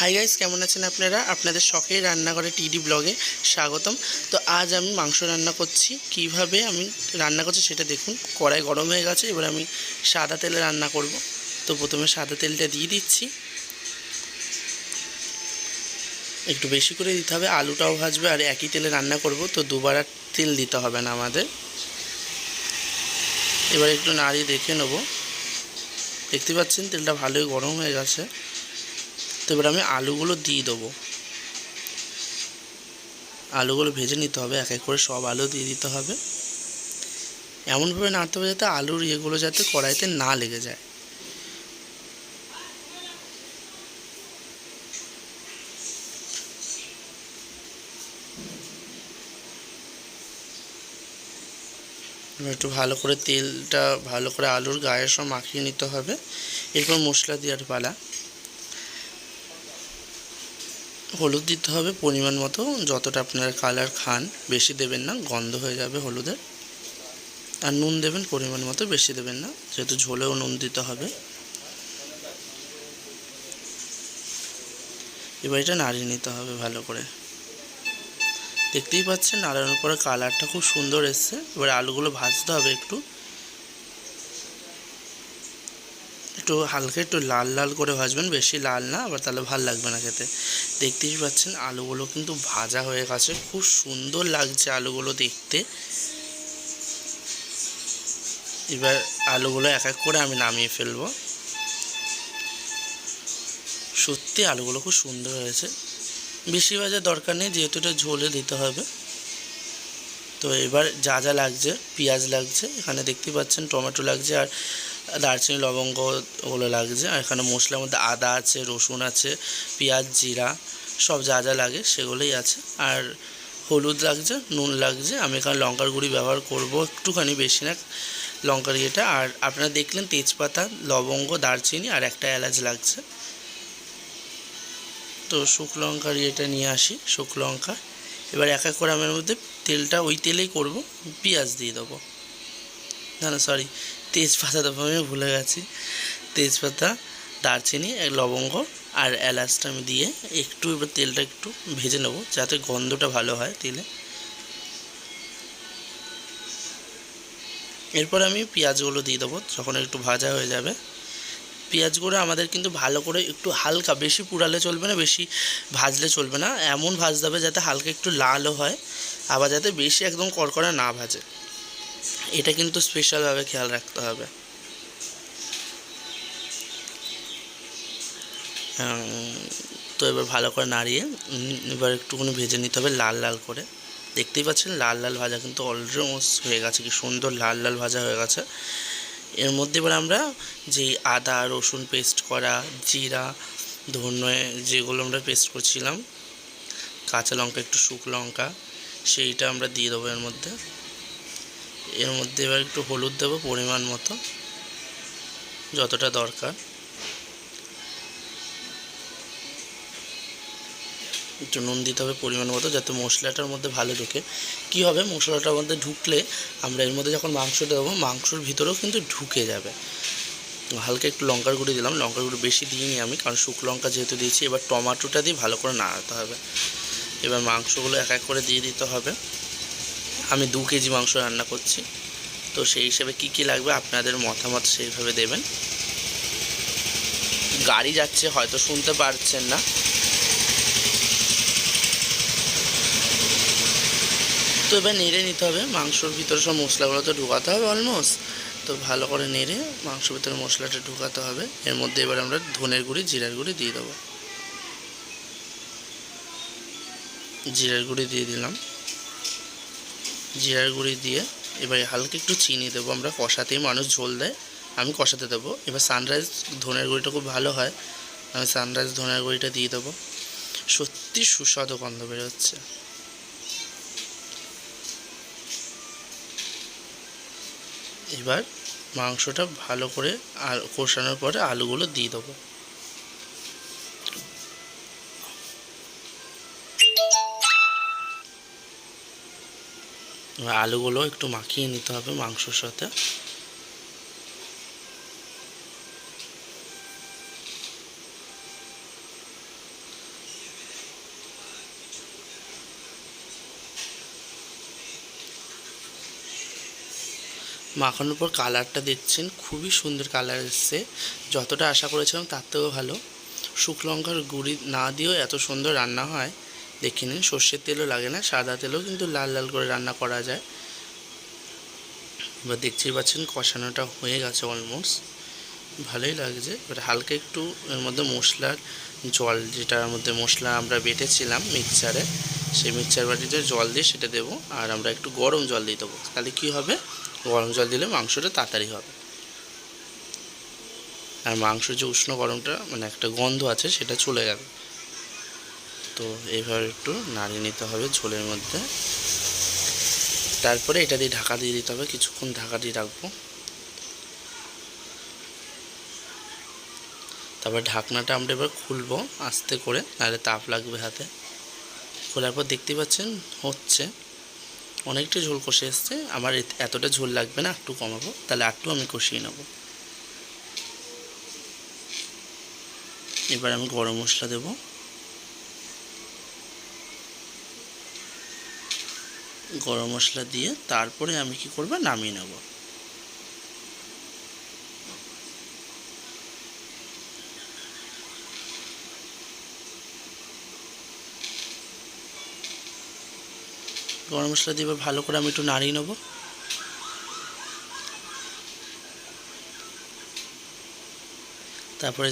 Hi guys, কেমন আছেন আপনারা? আপনাদের শখের রান্নাঘরে টিডি ব্লগে স্বাগতম। তো আজ আমি মাংস রান্না করছি। কিভাবে আমি রান্না করছি সেটা দেখুন। কড়াই গরম হয়ে গেছে, এবার আমি সাদা তেলে রান্না করব। তো প্রথমে সাদা তেলটা দিয়ে দিচ্ছি, একটু বেশি করে দিতে হবে। আলুটাও ভাজবে আর একই তেলে রান্না করব, তো দুবার আর তেল দিতে হবে না আমাদের। এবার একটু নাড়িয়ে দেখে নেব। দেখতে পাচ্ছেন তেলটা ভালোই গরম হয়ে গেছে। তো এবার আমি আলুগুলো দিয়ে দেবো। আলুগুলো ভেজে নিতে হবে, এক এক করে সব আলু দিয়ে দিতে হবে। এমনভাবে নাড়তে হবে যাতে আলুর ইয়েগুলো যাতে কড়াইতে না লেগে যায়। একটু ভালো করে তেলটা ভালো করে আলুর গায়ের সব মাখিয়ে নিতে হবে। এরপর মশলা দেওয়ার পালা। হলুদ দিতে হবে পরিমাণ মতো, যতটা আপনারা কালার খান। বেশি দেবেন না, গন্ধ হয়ে যাবে হলুদের। আর নুন দেবেন পরিমাণ মতো, বেশি দেবেন না, যেহেতু ঝোলেও নুন দিতে হবে। এবার এটা নাড়িয়ে নিতে হবে ভালো করে। দেখতেই পাচ্ছেন নাড়ানোর পরে কালারটা খুব সুন্দর এসছে। এবার আলুগুলো ভাজতে হবে একটু হালকা, একটু লাল লাল করে ভাজবেন, বেশি লাল না, আবার তাহলে ভাল লাগবে না খেতে। দেখতেই পাচ্ছেন আলুগুলো কিন্তু ভাজা হয়ে গেছে, খুব সুন্দর লাগছে আলুগুলো দেখতে। এবার আলুগুলো এক এক করে আমি নামিয়ে ফেলবো। সত্যি আলুগুলো খুব সুন্দর হয়েছে। বেশি ভাজার দরকার নেই, যেহেতু এটা ঝোলে দিতে হবে। তো এবার যা যা লাগছে, পেঁয়াজ লাগছে, এখানে দেখতে পাচ্ছেন টমেটো লাগছে, আর দারচিনি লবঙ্গ ওগুলো লাগছে। আর এখানে মশলার মধ্যে আদা আছে, রসুন আছে, পেঁয়াজ, জিরা, সব যা যা লাগে সেগুলোই আছে। আর হলুদ লাগছে, নুন লাগছে। আমি এখানে লঙ্কার গুঁড়ি ব্যবহার করব একটুখানি, বেশি না, লঙ্কার ইয়েটা। আর আপনারা দেখলেন তেজপাতা, লবঙ্গ, দারচিনি আর একটা এলাচ লাগছে। তো শুকনো লঙ্কার ইয়েটা নিয়ে আসি, শুকনো লঙ্কা। এবার এক এক করে আমি এর মধ্যে তেলটা ওই তেলেই করব, পেঁয়াজ দিয়ে দেবো। না না সরি, তেজপাতা দেবো, আমি ভুলে গেছি। তেজপাতা, দারচিনি, লবঙ্গ আর এলাচটা আমি দিয়ে একটু এবার তেলটা একটু ভেজে নেব, যাতে গন্ধটা ভালো হয় তেলে। এরপর আমি পেঁয়াজগুলো দিয়ে দেবো যখন একটু ভাজা হয়ে যাবে। পেঁয়াজগুলো আমাদের কিন্তু ভালো করে একটু হালকা, বেশি পুড়ালে চলবে না, বেশি ভাজলে চলবে না। এমন ভাজতে হবে যাতে হালকা একটু লালও হয়, আবার যাতে বেশি একদম কড়কড়া না ভাজে। এটা কিন্তু স্পেশালভাবে খেয়াল রাখতে হবে। তো এবার ভালো করে নাড়িয়ে এবার একটুখানি ভেজে নিতে হবে লাল লাল করে। দেখতেই পাচ্ছেন লাল লাল ভাজা কিন্তু অলমোস্ট হয়ে গেছে, কি সুন্দর লাল লাল ভাজা হয়ে গেছে। এর মধ্যে এবার আমরা যেই আদা রসুন পেস্ট করা, জিরা ধনে যেগুলো আমরা পেস্ট করছিলাম, কাঁচা লঙ্কা, একটু শুকনো লঙ্কা, সেইটা আমরা দিয়ে দেবো এর মধ্যে। এর মধ্যে এবার একটু হলুদ দেবো পরিমাণ মতো, যতটা দরকার। একটু নুন দিতে হবে পরিমাণ মতো, যাতে মশলাটার মধ্যে ভালো ঢুকে। কী হবে, মশলাটার মধ্যে ঢুকলে আমরা এর মধ্যে যখন মাংস দেবো, মাংসর ভিতরেও কিন্তু ঢুকে যাবে। হালকা একটু লঙ্কার গুঁড়ি দিলাম, লঙ্কার গুঁড়ি বেশি দিইনি আমি, কারণ শুকনো লঙ্কা যেহেতু দিয়েছি। এবার টমাটোটা দিয়ে ভালো করে নাড়াতে হবে। এবার মাংসগুলো এক এক করে দিয়ে দিতে হবে। আমি 2 কেজি মাংস রান্না করছি, তো সেই হিসেবে কী কী লাগবে আপনাদের মতামত সেইভাবে দেবেন। গাড়ি যাচ্ছে, হয়তো শুনতে পারছেন না। তো এবার নেড়ে নিতে হবে, মাংসর ভিতরে সব মশলাগুলো তো ঢোকাতে হবে অলমোস্ট। তো ভালো করে নেড়ে মাংসের ভিতরে মশলাটা ঢোকাতে হবে। এর মধ্যে এবার আমরা ধনের গুঁড়ি, জিরার গুঁড়ি দিয়ে দেবো। জিরার গুঁড়ি দিয়ে দিলাম। জিরার গুঁড়ি দিয়ে এবার হালকা একটু চিনি দেবো। আমরা কষাতেই মানুষ ঝোল দেয়, আমি কষাতে দেবো। এবার সানরাইজ ধনের গুঁড়িটা খুব ভালো হয়, আমি সানরাইজ ধনের গুঁড়িটা দিয়ে দেবো। সত্যি সুস্বাদু গন্ধ বেরোচ্ছে। এবার মাংসটা ভালো করে আর কষানোর পরে আলুগুলো দিয়ে দেবো। আলুগুলো একটু মাখিয়ে নিতে হবে মাংসর সাথে। মাখানোর পর কালারটা দেখছেন, খুবই সুন্দর কালার এসছে, যতটা আশা করেছিলাম তার থেকেও ভালো। শুকনো লঙ্কার গুঁড়ি না দিয়েও এত সুন্দর রান্না হয় দেখে নিন। সর্ষের তেলও লাগে না, সাদা তেলেও কিন্তু লাল লাল করে রান্না করা যায়। এবার দেখতেই পাচ্ছেন কষানোটা হয়ে গেছে অলমোস্ট, ভালোই লাগছে। এবার হালকা একটু এর মধ্যে মশলার জল, যেটার মধ্যে মশলা আমরা বেটেছিলাম মিক্সচারে, সেই মিক্সচার বাটিতে জল দিয়ে সেটা দেবো। আর আমরা একটু গরম জল দিয়ে দেবো, তাহলে কী হবে, গরম জল দিলে মাংসটা তাড়াতাড়ি হবে। আর মাংসের যে উষ্ণ গরমটা মানে একটা গন্ধ আছে সেটা চলে যাবে। তো এইভাবে একটু নাড়িয়ে নিতে হবে ঝোলের মধ্যে। তারপরে এটা দিয়ে ঢাকা দিয়ে দিতে হবে, কিছুক্ষণ ঢাকা দিয়ে রাখবো। তারপর ঢাকনাটা আমরা এবার খুলবো আস্তে করে, নাহলে তাপ লাগবে হাতে। খোলার পর দেখতে পাচ্ছেন হচ্ছে অনেকটা ঝোল কষে এসছে। আমার এতটা ঝোল লাগবে না, একটু কমাবো, তাহলে একটু আমি কষিয়ে নেব। এবার আমি গরম মশলা দেব, গরম মশলা দিয়ে তারপরে আমি কি করব, নামিয়ে নেব। গরম মশলা দিয়ে এবার ভালো করে আমি একটু নাড়িয়ে নেব। তারপরে